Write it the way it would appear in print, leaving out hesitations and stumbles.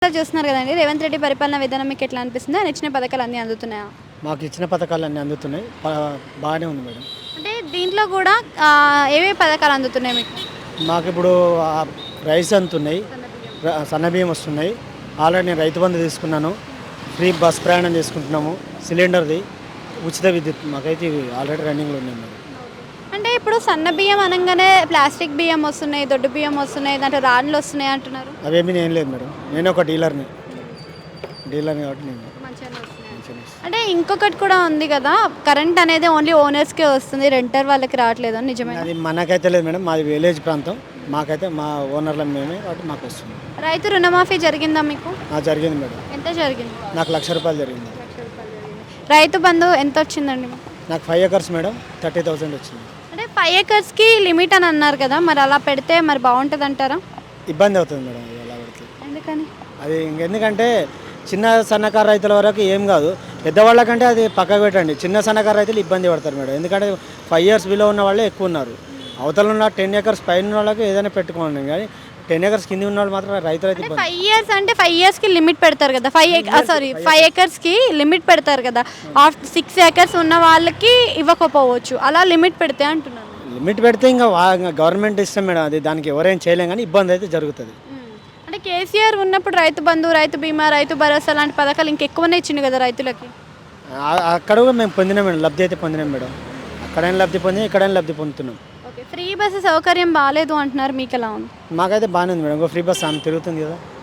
చూస్తున్నారు కదండి రేవంత్ రెడ్డి పరిపాలన విధానం మీకు ఎట్లా అనిపిస్తుంది? ఆయన ఇచ్చిన పథకాలు అన్నీ అందుతున్నాయా? మాకు ఇచ్చిన పథకాలు అన్నీ అందుతున్నాయి. బాగానే ఉంది మేడం. అంటే దీంట్లో కూడా ఏవే పథకాలు అందుతున్నాయి మీకు? మాకు ఇప్పుడు రైస్ అందుతున్నాయి, సన్నబియ్యం వస్తున్నాయి. ఆల్రెడీ నేను రైతు బంధు తీసుకున్నాను, ఫ్రీ బస్ ప్రయాణం చేసుకుంటున్నాము, సిలిండర్ది, ఉచిత విద్యుత్ మాకైతే ఇవి ఆల్రెడీ రన్నింగ్లో ఉన్నాయి మేడం. అంటే ఇప్పుడు సన్న బియ్యం అనగానే ప్లాస్టిక్ బియ్యం వస్తున్నాయి, దొడ్డు బియ్యం వస్తున్నాయి, దాంట్లో రాళ్ళు వస్తున్నాయి అంటున్నారు. అవేమీ నేను లేదు మేడం, నేను ఒక డీలర్ని కాబట్టి నేను అంటే ఇంకొకటి కూడా ఉంది కదా, కరెంట్ అనేది ఓన్లీ ఓనర్స్కే వస్తుంది, రెంటర్ వాళ్ళకి రావట్లేదు అని నిజమే? అది మనకైతే లేదు మేడం, మాది విలేజ్ ప్రాంతం, మాకైతే మా ఓనర్ల మేమే కాబట్టి మాకు వస్తుంది. రైతు రుణమాఫీ జరిగిందా మీకు? జరిగింది మేడం. ఎంత జరిగింది? నాకు ₹1,00,000 జరిగింది. రైతు బంధు ఎంత వచ్చిందండి? నాకు 5 acres మేడం, 30,000 వచ్చింది. అంటే 5 acresకి లిమిట్ అని అన్నారు కదా, మరి అలా పెడితే మరి బాగుంటుంది అంటారా? ఇబ్బంది అవుతుంది మేడం అది అలా పెడితే. ఎందుకని? అది ఎందుకంటే చిన్న సన్నకారు రైతుల వరకు ఏం కాదు, పెద్దవాళ్ళకంటే అది పక్కకు పెట్టండి. చిన్న సన్నకారు రైతులు ఇబ్బంది పడతారు మేడం, ఎందుకంటే 5 years బిలో ఉన్న వాళ్ళే ఎక్కువ ఉన్నారు. అవతల ఉన్న 10 acres పైన ఉన్న వాళ్ళకి ఏదైనా పెట్టుకోండి, కానీ 10 acres కింద ఉన్న వాళ్ళు మాత్రం రైతు 5 years అంటే 5 yearsకి లిమిట్ పెడతారు కదా, 5 acresకి లిమిట్ పెడతారు కదా, 6 acres ఉన్న వాళ్ళకి ఇవ్వకపోవచ్చు, అలా లిమిట్ పెడితే అంటున్నాను. లిమిట్ పెడితే ఇంకా గవర్నమెంట్ ఇష్టం మేడం, అది దానికి ఎవరేం చేయలేం, కానీ ఇబ్బంది అయితే జరుగుతుంది. అంటే కేసీఆర్ ఉన్నప్పుడు రైతు బంధు, రైతు బీమా, రైతు భరోసా లాంటి పథకాలు ఇంకెక్కువనే ఇచ్చింది కదా రైతులకి. అక్కడ కూడా మేము పొందినాం మేడం, లబ్ధి అయితే పొందినాం మేడం. అక్కడైనా లబ్ధి పొంది ఇక్కడైనా లబ్ధి పొందుతున్నాం. ఓకే, ఫ్రీ బస్సు సౌకర్యం బాగాలేదు అంటున్నారు, మీకు ఎలా ఉంది? మాకైతే బాగానే ఉంది మేడం, ఫ్రీ బస్ ఆమె తిరుగుతుంది కదా.